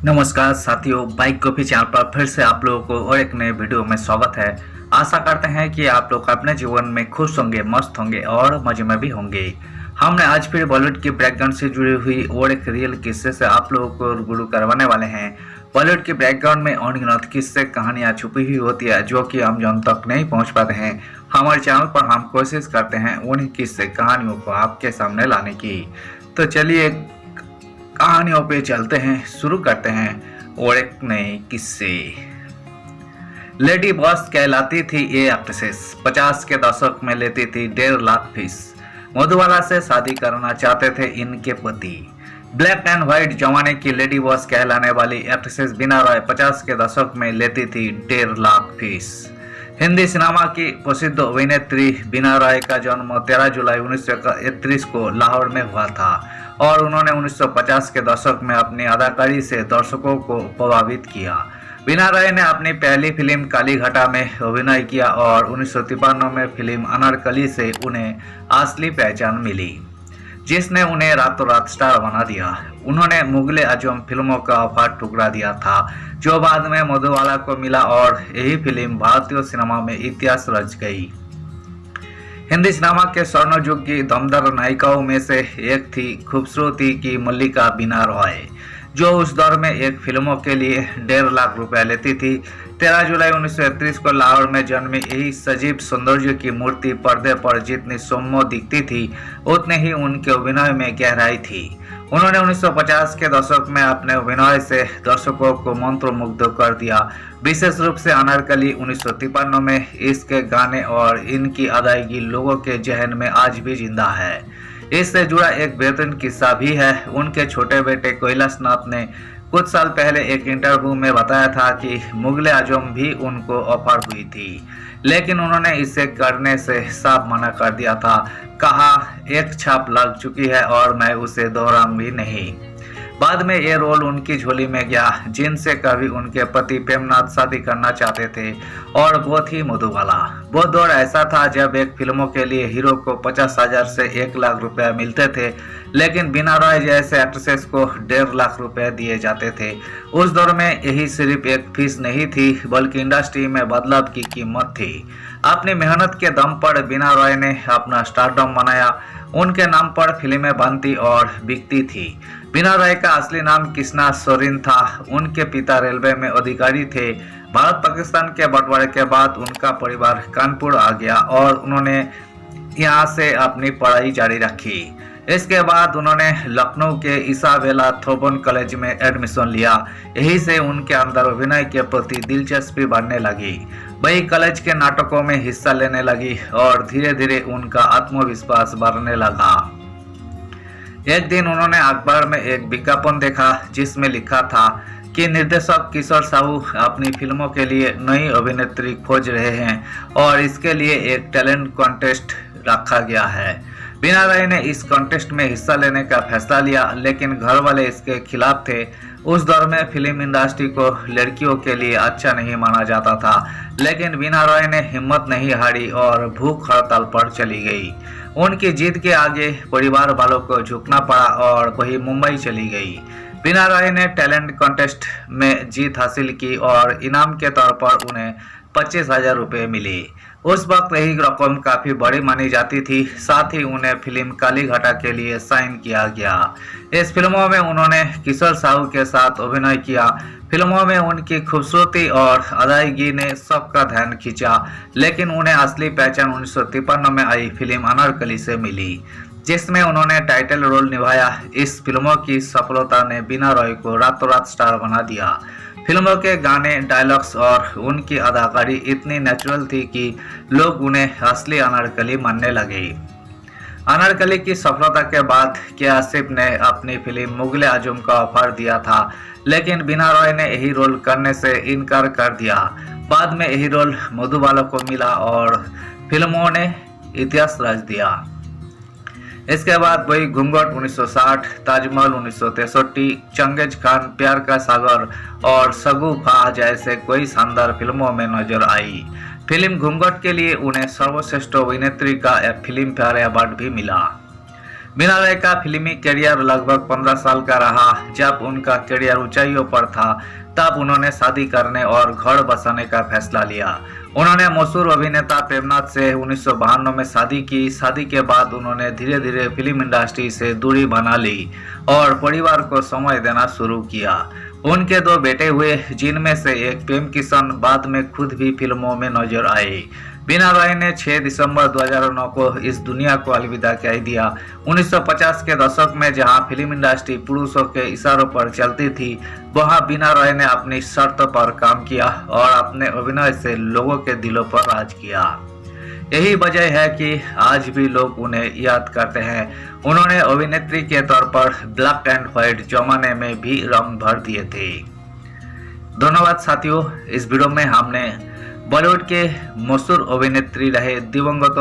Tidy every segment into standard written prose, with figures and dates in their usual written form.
नमस्कार साथियों, bike coffee channel पर फिर से आप लोगों को और एक नए वीडियो में स्वागत है। आशा करते हैं कि आप लोग अपने जीवन में खुश होंगे, मस्त होंगे और मजे में भी होंगे। हमने आज फिर बॉलीवुड की बैकग्राउंड से जुड़ी हुई और एक रियल किस्से से आप लोगों को रूबरू करवाने वाले हैं। बॉलीवुड के बैकग्राउंड में अनगिनत किस्से कहानियाँ छुपी हुई होती है जो कि हम जन तक नहीं पहुँच पाते हैं। हमारे चैनल पर हम कोशिश करते हैं उन्हीं किस्से कहानियों को आपके सामने लाने की। तो चलिए कहानियों पे चलते हैं, शुरू करते हैं और एक नए किस्से। लेडी बॉस कहलाती थी ये एक्ट्रेसेस, 50 के दशक में लेती थी 1.5 लाख फीस। मधुबाला से शादी करना चाहते थे इनके पति। ब्लैक एंड व्हाइट जमाने की लेडी बॉस कहलाने वाली एक्ट्रेसेस बीना रॉय 50 के दशक में लेती थी 1.5 लाख फीस। हिंदी सिनेमा की प्रसिद्ध अभिनेत्री बीना रॉय का जन्म 13 जुलाई 1931 को लाहौर में हुआ था और उन्होंने 1950 के दशक में अपनी अदाकारी से दर्शकों को प्रभावित किया। बीना रॉय ने अपनी पहली फिल्म काली घटा में अभिनय किया और 1953 में फिल्म अनारकली से उन्हें असली पहचान मिली, जिसने उन्हें रातों रात स्टार बना दिया। उन्होंने मुगले आजम फिल्मों का ऑफर ठुकरा दिया था जो बाद में मधुबाला को मिला और यही फिल्म भारतीय सिनेमा में इतिहास रच गई। हिंदी सिनेमा के स्वर्ण युग की दमदार नायिकाओं में से एक थी खूबसूरती की मल्लिका बीना रॉय, जो उस दौर में एक फिल्मों के लिए 1.5 लाख रुपए लेती थी। 13 जुलाई 1931 को लाहौर में जन्मी यही सजीव सौंदर्य की मूर्ति पर्दे पर जितनी सौम्य दिखती थी उतने ही उनके अभिनय में गहराई थी। उन्होंने 1950 के दशक में अपने अभिनय से दर्शकों को मंत्रमुग्ध कर दिया। विशेष रूप से अनारकली 1953 में इसके गाने और इनकी अदायगी लोगों के जहन में आज भी जिंदा है। इससे जुड़ा एक बेहतरीन किस्सा भी है। उनके छोटे बेटे कैलाश नाथ ने कुछ साल पहले एक इंटरव्यू में बताया था कि मुगले आजम भी उनको ऑफर हुई थी, लेकिन उन्होंने इसे करने से साफ मना कर दिया था। कहा, एक छाप लग चुकी है और मैं उसे दोहराऊंगी नहीं। बाद में ये रोल उनकी झोली में गया, जिनसे कभी उनके पति प्रेमनाथ शादी करना चाहते थे और वो थी मधुबाला। वो दौर ऐसा था जब एक फिल्मों के लिए हीरो को 50,000 से 1 लाख रुपए मिलते थे, लेकिन बीना रॉय जैसे एक्ट्रेसेस को 1.5 लाख रुपए दिए जाते थे। उस दौर में यही सिर्फ एक फीस नहीं थी बल्कि इंडस्ट्री में बदलाव की कीमत थी। अपनी मेहनत के दम पर बीना रॉय ने अपना स्टारडम बनाया। उनके नाम पर फिल्में बनती और बिकती थी। बीना रॉय का असली नाम कृष्णा सोरेन था। उनके पिता रेलवे में अधिकारी थे। भारत पाकिस्तान के बंटवारे के बाद उनका परिवार कानपुर आ गया और उन्होंने यहाँ से अपनी पढ़ाई जारी रखी। इसके बाद उन्होंने लखनऊ के इसाबेला थोबन कॉलेज में एडमिशन लिया। यही से उनके अंदर अभिनय के प्रति दिलचस्पी बढ़ने लगी। वही कॉलेज के नाटकों में हिस्सा लेने लगी और धीरे धीरे उनका आत्मविश्वास बढ़ने लगा। एक दिन उन्होंने अखबार में एक विज्ञापन देखा जिसमें लिखा था कि निर्देशक किशोर साहू अपनी फिल्मों के लिए नई अभिनेत्री खोज रहे हैं और इसके लिए एक टैलेंट कॉन्टेस्ट रखा गया है। बीना रॉय ने इस कॉन्टेस्ट में हिस्सा लेने का फैसला लिया, लेकिन घर वाले इसके खिलाफ थे। उस दौर में फिल्म इंडस्ट्री को लड़कियों के लिए अच्छा नहीं माना जाता था, लेकिन बीना रॉय ने हिम्मत नहीं हारी और भूख हड़ताल पर चली गई। उनकी जीत के आगे परिवार वालों को झुकना पड़ा और वही मुंबई चली गई। बीना रॉय ने टैलेंट कॉन्टेस्ट में जीत हासिल की और इनाम के तौर पर उन्हें 25,000 रुपये मिले। उस वक्त यही रकम काफी बड़ी मानी जाती थी। साथ ही उन्हें फिल्म काली घटा के लिए साइन किया गया। इस फिल्मों में उन्होंने किशोर साहू के साथ अभिनय किया। फिल्मों में उनकी खूबसूरती और अदायगी ने सबका ध्यान खींचा, लेकिन उन्हें असली पहचान 1953 में आई फिल्म अनारकली से मिली, जिसमें उन्होंने टाइटल रोल निभाया। इस फिल्मों की सफलता ने बीना रॉय को रातों रात स्टार बना दिया। फिल्मों के गाने, डायलॉग्स और उनकी अदाकारी इतनी नेचुरल थी कि लोग उन्हें असली अनारकली मानने लगे। अनारकली की सफलता के बाद के आसिफ ने अपनी फिल्म मुगले आजम का ऑफर दिया था, लेकिन बीना रॉय ने यही रोल करने से इनकार कर दिया। बाद में यही रोल मधुबाला को मिला और फिल्मों ने इतिहास रच दिया। इसके बाद वही घूंघट 1960, ताजमहल 1963, चंगेज खान, प्यार का सागर और सगुफा जैसे कई शानदार फिल्मों में नजर आई। फिल्म घूंघट के लिए उन्हें सर्वश्रेष्ठ अभिनेत्री का फिल्म फेयर अवार्ड भी मिला। बीना रॉय का फिल्मी करियर लगभग 15 साल का रहा। जब उनका करियर ऊंचाइयों पर था तब उन्होंने शादी करने और घर बसाने का फैसला लिया। उन्होंने मशहूर अभिनेता प्रेमनाथ से 1992 में शादी की। शादी के बाद उन्होंने धीरे धीरे फिल्म इंडस्ट्री से दूरी बना ली और परिवार को समय देना शुरू किया। उनके 2 बेटे हुए, जिनमें से एक प्रेम किशन बाद में खुद भी फिल्मों में नजर आए। बीना रॉय ने 6 दिसंबर 2009 को इस दुनिया को अलविदा कह दिया। 1950 के दशक में जहां फिल्म इंडस्ट्री पुरुषों के इशारों पर चलती थी, वहां बीना रॉय ने अपनी शर्त पर काम किया और अपने अभिनय से लोगों के दिलों पर राज किया। यही वजह है कि आज भी लोग उन्हें याद करते हैं। उन्होंने अभिनेत्री के तौर पर ब्लैक एंड व्हाइट जमाने में भी रंग भर दिए थे। धन्यवाद साथियों, इस वीडियो में हमने बॉलीवुड के मशहूर अभिनेत्री रहे दिवंगत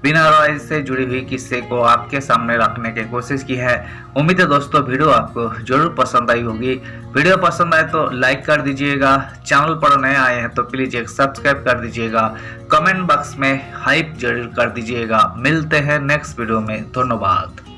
बीना रॉय से जुड़ी हुई किस्से को आपके सामने रखने की कोशिश की है। उम्मीद है दोस्तों वीडियो आपको जरूर पसंद आई होगी। वीडियो पसंद आए तो लाइक कर दीजिएगा, चैनल पर नए आए हैं तो प्लीज एक सब्सक्राइब कर दीजिएगा, कमेंट बॉक्स में हाइप जरूर कर दीजिएगा। मिलते हैं नेक्स्ट वीडियो में, धन्यवाद।